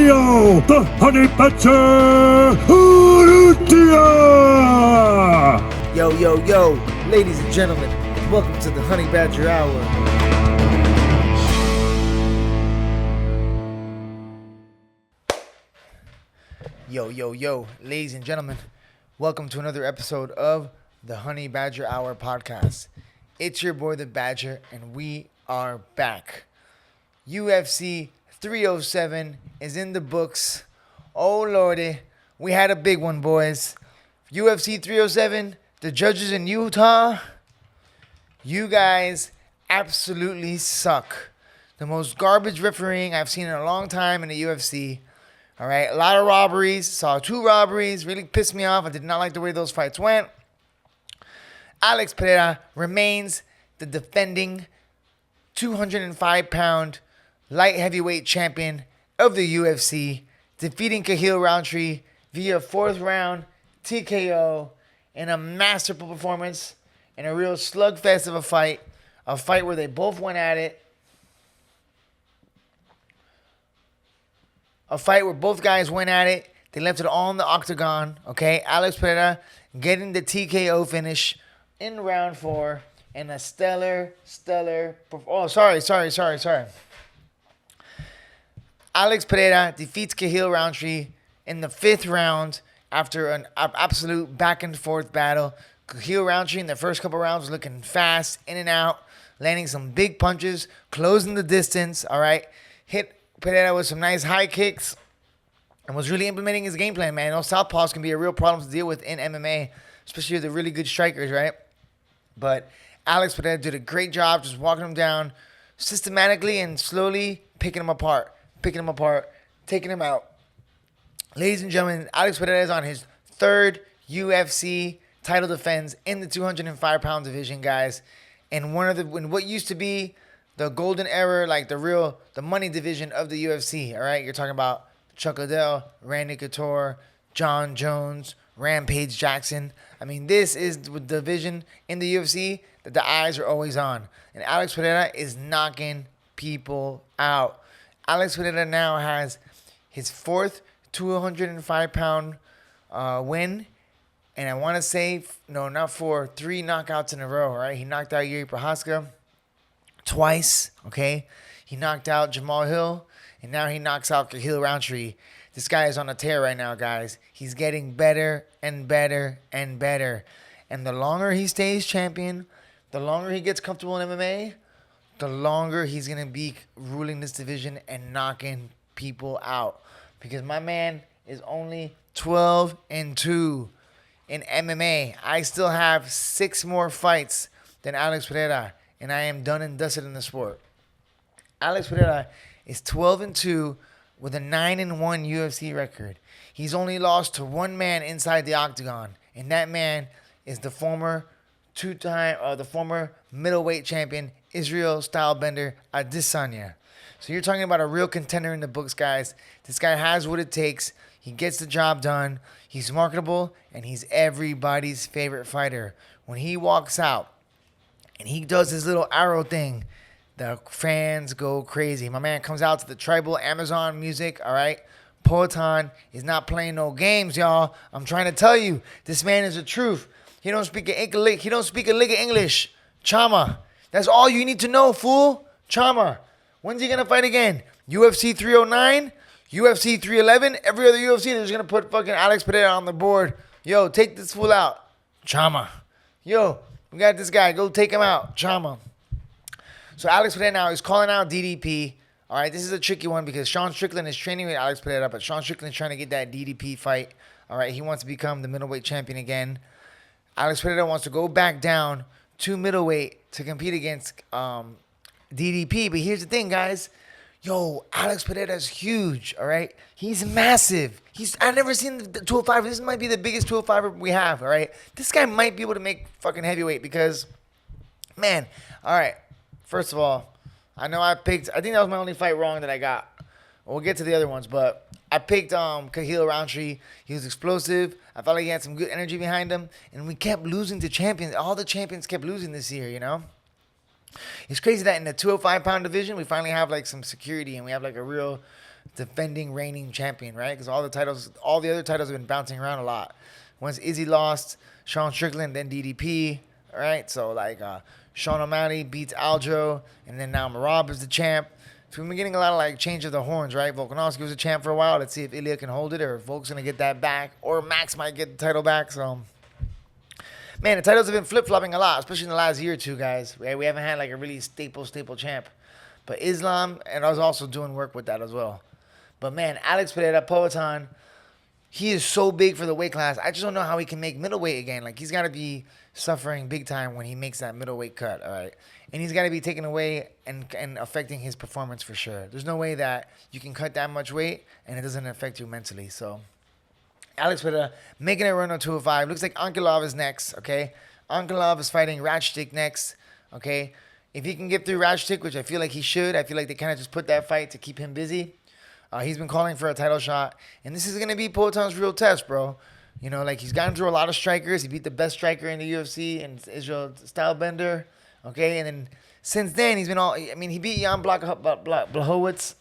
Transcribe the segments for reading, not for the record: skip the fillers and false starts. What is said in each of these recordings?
Emilio, the honey badger, Urrutia! Yo, ladies and gentlemen, welcome to the Honey Badger Hour. Yo, ladies and gentlemen, welcome to another episode of the Honey Badger Hour podcast. It's your boy, the Badger, and we are back. UFC 307 is in the books. Oh, lordy. We had a big one, boys. UFC 307, the judges in Utah, you guys absolutely suck. The most garbage refereeing I've seen in a long time in the UFC. All right, a lot of robberies. Saw 2 robberies. Really pissed me off. I did not like the way those fights went. Alex Pereira remains the defending 205-pound light heavyweight champion of the UFC, defeating Roundtree via 4th round TKO in a masterful performance and a real slugfest of a fight where they both went at it, a fight where both guys went at it. They left it all in the octagon, okay? Alex Pereira getting the TKO finish in round 4 and a stellar. Oh, sorry. Alex Pereira defeats Roundtree in the 5th round after an absolute back and forth battle. Roundtree in the first couple rounds was looking fast, in and out, landing some big punches, closing the distance, all right? Hit Pereira with some nice high kicks and was really implementing his game plan, man. Those southpaws can be a real problem to deal with in MMA, especially with the really good strikers, right? But Alex Pereira did a great job just walking him down systematically and slowly picking him apart, taking him out. Ladies and gentlemen, Alex Pereira is on his 3rd UFC title defense in the 205-pound division, guys. And in what used to be the golden era, like the money division of the UFC, all right? You're talking about Chuck Liddell, Randy Couture, John Jones, Rampage Jackson. I mean, this is the division in the UFC that the eyes are always on. And Alex Pereira is knocking people out. Alex Pereira now has his 4th 205-pound win. And I want to say, no, not 4, 3 knockouts in a row, right? He knocked out Yuri Prochazka twice, okay? He knocked out Jamal Hill, and now he knocks out Roundtree. This guy is on a tear right now, guys. He's getting better and better and better. And the longer he stays champion, the longer he gets comfortable in MMA, the longer he's going to be ruling this division and knocking people out. Because my man is only 12-2 in MMA. I still have 6 more fights than Alex Pereira, and I am done and dusted in the sport. Alex Pereira is 12-2 with a 9-1 UFC record. He's only lost to one man inside the octagon, and that man is the former middleweight champion, Israel Stylebender Adesanya. So you're talking about a real contender in the books, guys. This guy has what it takes. He gets the job done. He's marketable, and he's everybody's favorite fighter. When he walks out and he does his little arrow thing, the fans go crazy. My man comes out to the tribal Amazon music, all right? Poetan is not playing no games, y'all. I'm trying to tell you, this man is the truth. He don't speak a lick of English. Chama. That's all you need to know, fool. Chama. When's he going to fight again? UFC 309? UFC 311? Every other UFC, they're just going to put fucking Alex Pereira on the board. Yo, take this fool out. Chama. Yo, we got this guy. Go take him out. Chama. So Alex Pereira now is calling out DDP. All right, this is a tricky one because Sean Strickland is training with Alex Pereira, but Sean Strickland is trying to get that DDP fight. All right, he wants to become the middleweight champion again. Alex Pereira wants to go back down to middleweight to compete against DDP. But here's the thing, guys. Yo, Alex Pereira is huge, all right? He's massive. I've never seen the 205. This might be the biggest 205 we have, all right? This guy might be able to make fucking heavyweight because, man, all right. First of all, I think that was my only fight wrong that I got. We'll get to the other ones, but I picked Roundtree. He was explosive. I felt like he had some good energy behind him, and we kept losing to champions. All the champions kept losing this year, you know? It's crazy that in the 205-pound division, we finally have like some security and we have like a real defending, reigning champion, right? Because all the other titles have been bouncing around a lot. Once Izzy lost, Sean Strickland, then DDP, all right? So like Sean O'Malley beats Aljo, and then now Marab is the champ. So we've been getting a lot of like change of the horns, right? Volkanovski was a champ for a while. Let's see if Ilya can hold it or if Volk's going to get that back or Max might get the title back. So, man, the titles have been flip-flopping a lot, especially in the last year or two, guys. Right? We haven't had like a really staple champ. But Islam, and I was also doing work with that as well. But, man, Alex Pereira, Poatan, he is so big for the weight class. I just don't know how he can make middleweight again. Like, he's got to be suffering big time when he makes that middleweight cut, all right? And he's got to be taken away and affecting his performance for sure. There's no way that you can cut that much weight and it doesn't affect you mentally. So, Alex Pereira making it run on 205. Looks like Ankilov is next, okay? Ankilov is fighting Ratchtik next, okay? If he can get through Ratchtik, which I feel like he should, I feel like they kind of just put that fight to keep him busy. He's been calling for a title shot. And this is going to be Poatan's real test, bro. You know, like he's gotten through a lot of strikers. He beat the best striker in the UFC and Israel Stylebender. Okay, and then since then he's been he beat Jan Blachowicz.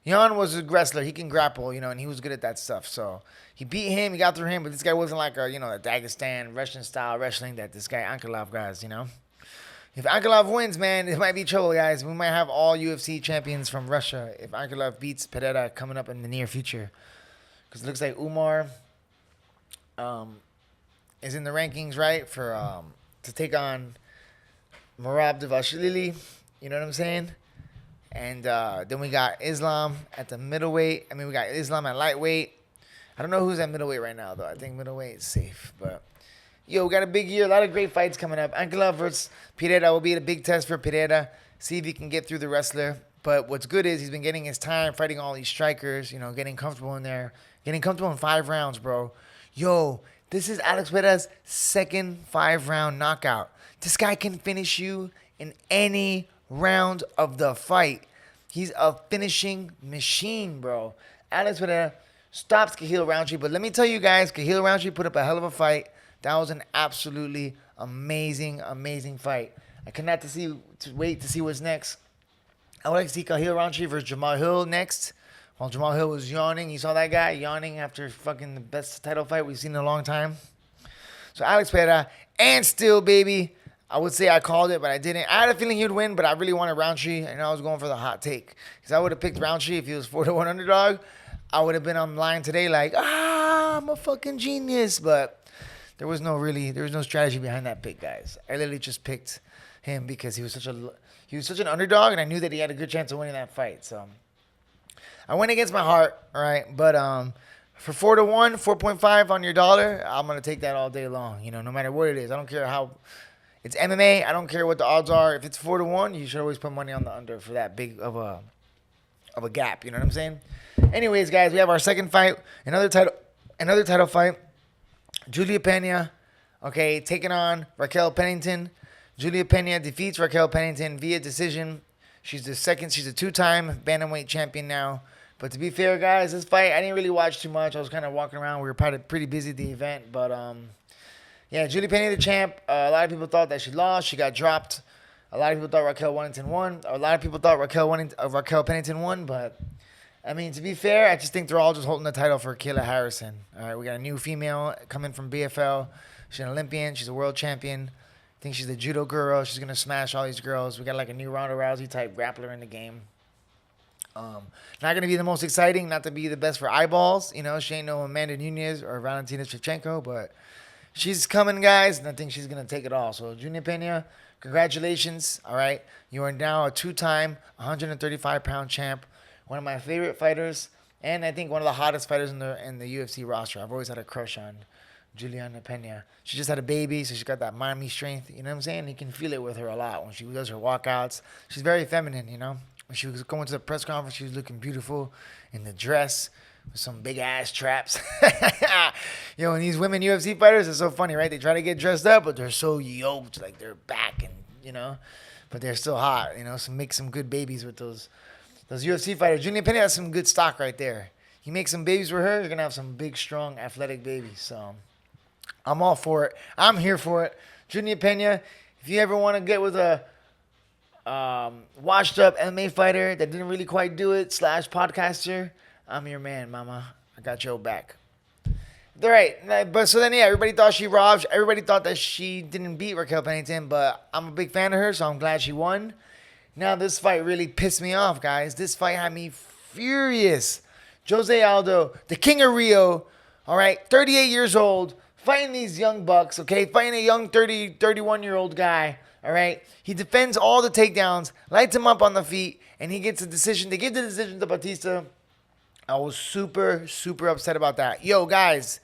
Jan was a wrestler. He can grapple, you know, and he was good at that stuff. So he beat him. He got through him, but this guy wasn't like a Dagestan Russian style wrestling that this guy Ankilov guys, you know. If Ankilov wins, man, it might be trouble, guys. We might have all UFC champions from Russia if Ankilov beats Pereira coming up in the near future. Because it looks like Umar is in the rankings, right, for to take on Merab Dvalishvili. You know what I'm saying? And then we got Islam at the middleweight. We got Islam at lightweight. I don't know who's at middleweight right now, though. I think middleweight is safe, but... Yo, we got a big year. A lot of great fights coming up. Ankilov versus Pereira will be a big test for Pereira. See if he can get through the wrestler. But what's good is he's been getting his time fighting all these strikers, you know, getting comfortable in there. Getting comfortable in 5 rounds, bro. Yo, this is Alex Pereira's second 5-round knockout. This guy can finish you in any round of the fight. He's a finishing machine, bro. Alex Pereira stops Cahill Roundtree. But let me tell you guys, Cahill Roundtree put up a hell of a fight. That was an absolutely amazing, amazing fight. I cannot wait to see what's next. I would like to see Cahill Roundtree versus Jamal Hill next. While Jamal Hill was yawning. You saw that guy yawning after fucking the best title fight we've seen in a long time. So Alex Pereira, and still, baby, I would say I called it, but I didn't. I had a feeling he would win, but I really wanted Roundtree, and I was going for the hot take. Because I would have picked Roundtree if he was 4-1 underdog. I would have been online today like, I'm a fucking genius, but... There was no strategy behind that pick, guys. I literally just picked him because he was such an underdog, and I knew that he had a good chance of winning that fight. So I went against my heart, all right. But for 4-1, 4.5 on your dollar, I'm gonna take that all day long. You know, no matter what it is. I don't care how it's MMA. I don't care what the odds are. If it's 4-1, you should always put money on the under for that big of a gap. You know what I'm saying? Anyways, guys, we have our second fight, another title fight. Julia Pena, okay, taking on Raquel Pennington. Julia Pena defeats Raquel Pennington via decision. She's a 2-time bantamweight champion now. But to be fair, guys, this fight, I didn't really watch too much. I was kind of walking around. We were probably pretty busy at the event. But, yeah, Julia Pena, the champ. A lot of people thought that she lost. She got dropped. A lot of people thought Raquel Pennington won. But... to be fair, I just think they're all just holding the title for Kayla Harrison. All right, we got a new female coming from BFL. She's an Olympian. She's a world champion. I think she's the judo girl. She's going to smash all these girls. We got like a new Ronda Rousey type grappler in the game. Not going to be the most exciting, not to be the best for eyeballs. You know, she ain't no Amanda Nunes or Valentina Shevchenko, but she's coming, guys, and I think she's going to take it all. So, Julia Pena, congratulations. All right, you are now a 2-time 135-pound champ. One of my favorite fighters, and I think one of the hottest fighters in the UFC roster. I've always had a crush on Julianna Pena. She just had a baby, so she's got that mommy strength. You know what I'm saying? You can feel it with her a lot when she does her walkouts. She's very feminine, you know? When she was going to the press conference, she was looking beautiful in the dress with some big-ass traps. Yo, and these women UFC fighters are so funny, right? They try to get dressed up, but they're so yoked, like they're back and, you know? But they're still hot, you know? So make some good babies with those UFC fighters. Julia Pena has some good stock right there. You make some babies with her, you're going to have some big, strong, athletic babies. So I'm all for it. I'm here for it. Julia Pena, If you ever want to get with a washed up MMA fighter that didn't really quite do it / podcaster, I'm your man, mama. I got your back. All right, but so then yeah, everybody thought she robbed. Everybody thought that she didn't beat Raquel Pennington, but I'm a big fan of her, so I'm glad she won. Now this fight really pissed me off, guys. This fight had me furious. Jose Aldo, the king of Rio, all right, 38 years old, fighting these young bucks, okay, fighting a young 31-year-old guy, all right. He defends all the takedowns, lights him up on the feet, and he gets a decision. They give the decision to Batista. I was super, super upset about that. Yo, guys,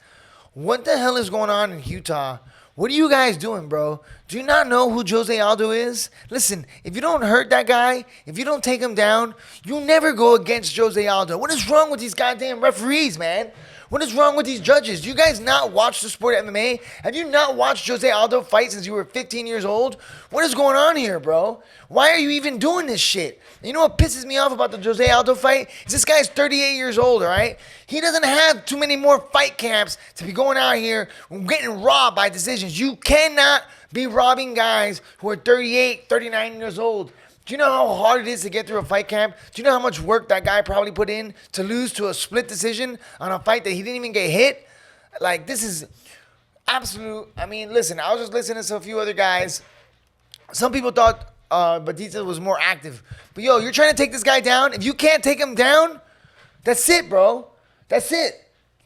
what the hell is going on in Utah? What are you guys doing, bro? Do you not know who Jose Aldo is? Listen, if you don't hurt that guy, if you don't take him down, you'll never go against Jose Aldo. What is wrong with these goddamn referees, man? What is wrong with these judges? Do you guys not watch the sport of MMA? Have you not watched Jose Aldo fight since you were 15 years old? What is going on here, bro? Why are you even doing this shit? You know what pisses me off about the Jose Aldo fight? Is this guy's 38 years old, all right? He doesn't have too many more fight camps to be going out here and getting robbed by decisions. You cannot be robbing guys who are 38, 39 years old. Do you know how hard it is to get through a fight camp? Do you know how much work that guy probably put in to lose to a split decision on a fight that he didn't even get hit? Like, this is absolute. I mean, listen, I was just listening to a few other guys. Some people thought Batista was more active. But, yo, you're trying to take this guy down. If you can't take him down, that's it, bro. That's it.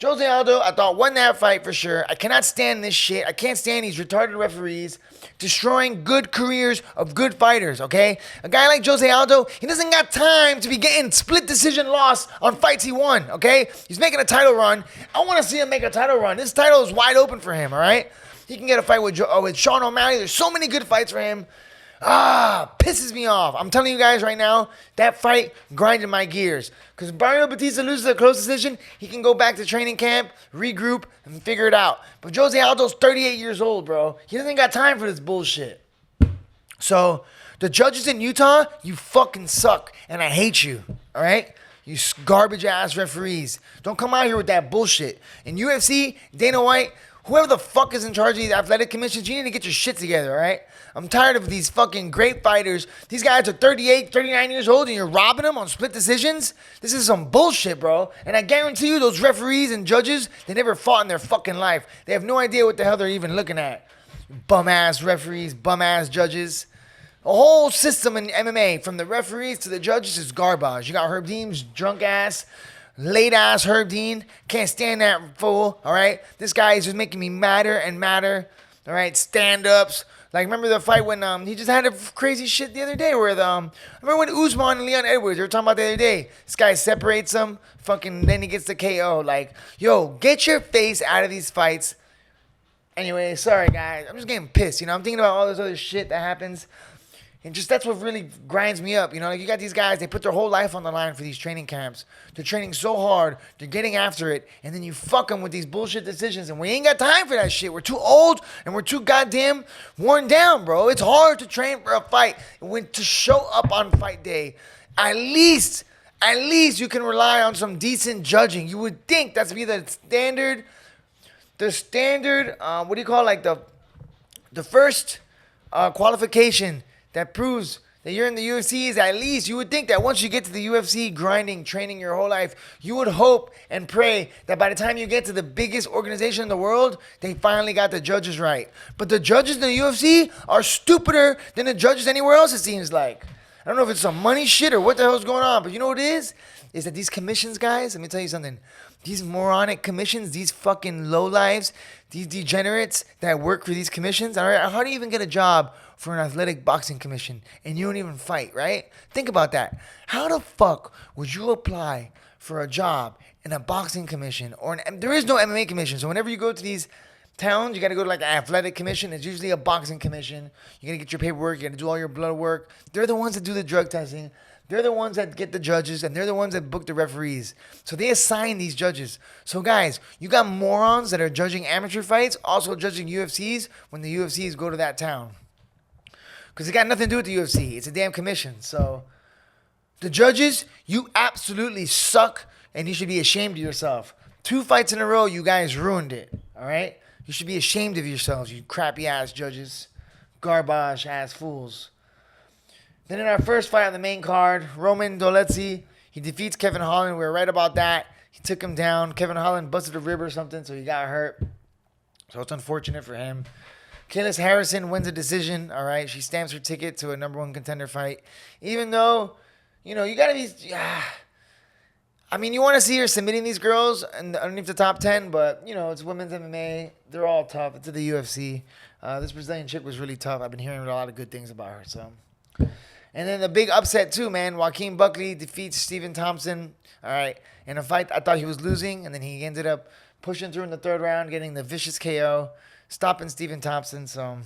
Jose Aldo, I thought, won that fight for sure. I cannot stand this shit. I can't stand these retarded referees destroying good careers of good fighters, okay? A guy like Jose Aldo, he doesn't got time to be getting split decision loss on fights he won, okay? He's making a title run. I want to see him make a title run. This title is wide open for him, all right? He can get a fight with Sean O'Malley. There's so many good fights for him. Pisses me off. I'm telling you guys right now, that fight grinded my gears. Because if Mario Batista loses a close decision, he can go back to training camp, regroup, and figure it out. But Jose Aldo's 38 years old, bro. He doesn't got time for this bullshit. So, the judges in Utah, you fucking suck. And I hate you, all right? You garbage-ass referees. Don't come out here with that bullshit. In UFC, Dana White, whoever the fuck is in charge of these athletic commissions, you need to get your shit together, all right? I'm tired of these fucking great fighters. These guys are 38, 39 years old, and you're robbing them on split decisions? This is some bullshit, bro. And I guarantee you, those referees and judges, they never fought in their fucking life. They have no idea what the hell they're even looking at. Bum-ass referees, bum-ass judges. A whole system in MMA, from the referees to the judges, is garbage. You got Herb Dean's drunk-ass, late-ass Herb Dean. Can't stand that fool, all right? This guy is just making me madder and madder, all right? Stand-ups. Like, remember the fight when he just had a crazy shit the other day where remember when Usman and Leon Edwards, they were talking about the other day. This guy separates him, fucking, then he gets the KO. Like, yo, get your face out of these fights. Anyway, sorry, guys. I'm just getting pissed, you know? I'm thinking about all this other shit that happens. And just that's what really grinds me up, you know? Like, you got these guys, they put their whole life on the line for these training camps. They're training so hard, they're getting after it, and then you fuck them with these bullshit decisions, and we ain't got time for that shit. We're too old, and we're too goddamn worn down, bro. It's hard to train for a fight when to show up on fight day. At least you can rely on some decent judging. You would think that's be the standard, what do you call it? Like the first qualification that proves that you're in the UFC is at least, you would think that once you get to the UFC, grinding, training your whole life, you would hope and pray that by the time you get to the biggest organization in the world, they finally got the judges right. But the judges in the UFC are stupider than the judges anywhere else, it seems like. I don't know if it's some money shit or what the hell's going on, but you know what it is? Is that these commissions, guys, let me tell you something. These moronic commissions, these fucking lowlives, these degenerates that work for these commissions, all right, how do you even get a job for an athletic boxing commission and you don't even fight, right? Think about that. How the fuck would you apply for a job in a boxing commission there is no MMA commission, so whenever you go to these towns, you got to go to like an athletic commission. It's usually a boxing commission. You got to get your paperwork. You got to do all your blood work. They're the ones that do the drug testing. They're the ones that get the judges, and they're the ones that book the referees. So they assign these judges. So guys, you got morons that are judging amateur fights, also judging UFCs when the UFCs go to that town. Because it got nothing to do with the UFC. It's a damn commission. So the judges, you absolutely suck, and you should be ashamed of yourself. 2 fights in a row, you guys ruined it, all right? You should be ashamed of yourselves, you crappy-ass judges. Garbage ass fools. Then in our first fight on the main card, Roman Dolezzi, he defeats Kevin Holland. We were right about that. He took him down. Kevin Holland busted a rib or something, so he got hurt. So it's unfortunate for him. Kayla Harrison wins a decision. All right, she stamps her ticket to a #1 contender fight. Even though, you got to be... I mean, you want to see her submitting these girls underneath the top 10, but, it's women's MMA. They're all tough. It's at the UFC. This Brazilian chick was really tough. I've been hearing a lot of good things about her, so... And then the big upset too, man. Joaquin Buckley defeats Stephen Thompson. All right, in a fight I thought he was losing, and then he ended up pushing through in the 3rd round, getting the vicious KO, stopping Stephen Thompson. So,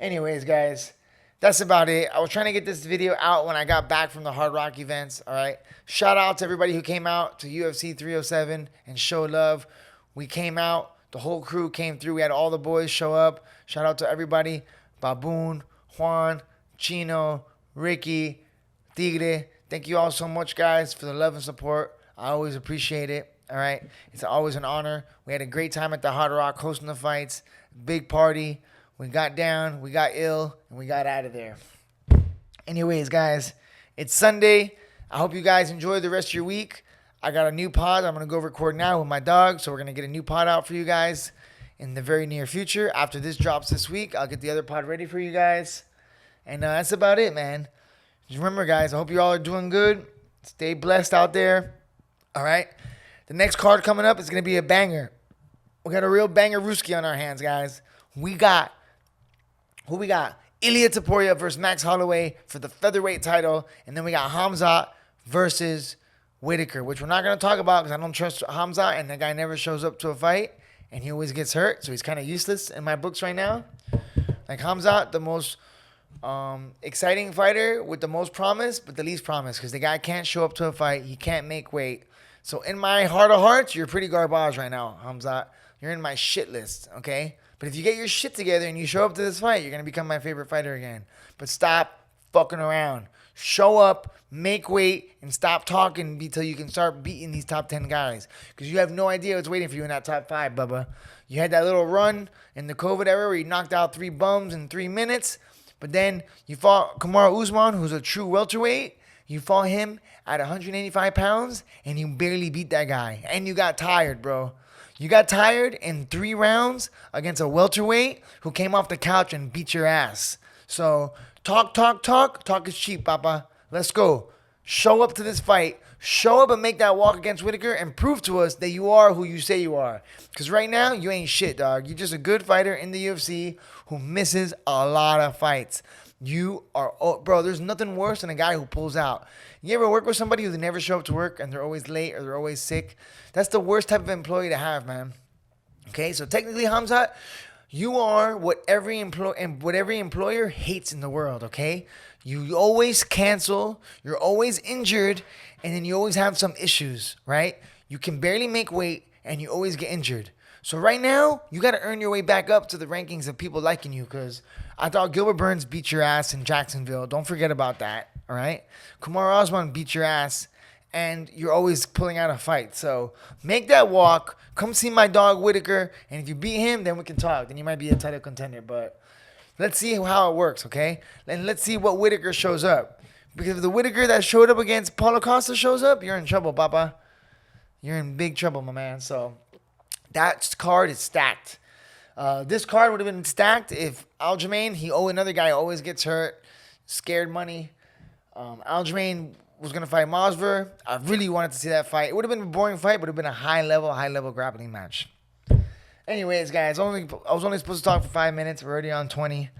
anyways, guys, that's about it. I was trying to get this video out when I got back from the Hard Rock events. All right, shout out to everybody who came out to UFC 307 and showed love. We came out. The whole crew came through. We had all the boys show up. Shout out to everybody. Baboon, Juan, Chino, Ricky, Tigre. Thank you all so much, guys, for the love and support. I always appreciate it. All right. It's always an honor. We had a great time at the Hard Rock hosting the fights. Big party. We got down, we got ill, and we got out of there. Anyways, guys, it's Sunday. I hope you guys enjoy the rest of your week. I got a new pod I'm going to go record now with my dog, so we're going to get a new pod out for you guys in the very near future. After this drops this week, I'll get the other pod ready for you guys. And that's about it, man. Just remember, guys, I hope you all are doing good. Stay blessed out there. All right? The next card coming up is going to be a banger. We got a real banger Ruski on our hands, guys. Who we got? Ilia Topuria versus Max Holloway for the featherweight title. And then we got Hamzat versus Whitaker, which we're not going to talk about because I don't trust Hamzat, and that guy never shows up to a fight, and he always gets hurt, so he's kind of useless in my books right now. Like Hamzat, the most... exciting fighter with the most promise, but the least promise, because the guy can't show up to a fight. He can't make weight. So in my heart of hearts, you're pretty garbage right now, Hamzat. You're in my shit list, okay? But if you get your shit together and you show up to this fight, you're going to become my favorite fighter again. But stop fucking around. Show up, make weight, and stop talking until you can start beating these top 10 guys. Because you have no idea what's waiting for you in that top 5, Bubba. You had that little run in the COVID era where you knocked out 3 bums in 3 minutes. But then you fought Kamaru Usman, who's a true welterweight. You fought him at 185 pounds, and you barely beat that guy. And you got tired, bro. You got tired in 3 rounds against a welterweight who came off the couch and beat your ass. So talk. Talk is cheap, papa. Let's go. Show up to this fight. Show up and make that walk against Whitaker and prove to us that you are who you say you are. Because right now, you ain't shit, dog. You're just a good fighter in the UFC who misses a lot of fights. You are... Oh, bro, there's nothing worse than a guy who pulls out. You ever work with somebody who never show up to work and they're always late or they're always sick? That's the worst type of employee to have, man. Okay, so technically, Hamzat, you are what every employer hates in the world, okay? You always cancel, you're always injured, and then you always have some issues, right? You can barely make weight, and you always get injured. So right now, you got to earn your way back up to the rankings of people liking you, because I thought Gilbert Burns beat your ass in Jacksonville. Don't forget about that, all right? Kamaru Usman beat your ass, and you're always pulling out a fight. So make that walk. Come see my dog Whitaker, and if you beat him, then we can talk. Then you might be a title contender, but let's see how it works, okay? And let's see what Whitaker shows up. Because if the Whitaker that showed up against Paulo Costa shows up, you're in trouble, papa. You're in big trouble, my man. So that card is stacked. This card would have been stacked if Aljamain, another guy always gets hurt, scared money. Aljamain was going to fight Masvidal. I really wanted to see that fight. It would have been a boring fight, but it would have been a high-level grappling match. Anyways, guys, I was only supposed to talk for 5 minutes. We're already on 20.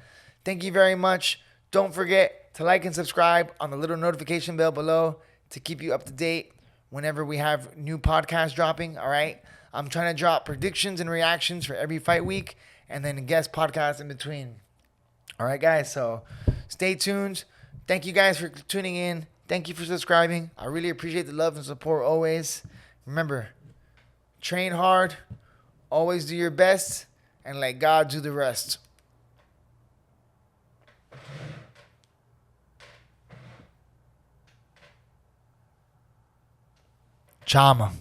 Thank you very much. Don't forget to like and subscribe on the little notification bell below to keep you up to date whenever we have new podcasts dropping, all right? I'm trying to drop predictions and reactions for every fight week and then a guest podcast in between. All right, guys, so stay tuned. Thank you guys for tuning in. Thank you for subscribing. I really appreciate the love and support always. Remember, train hard, always do your best, and let God do the rest. Chama.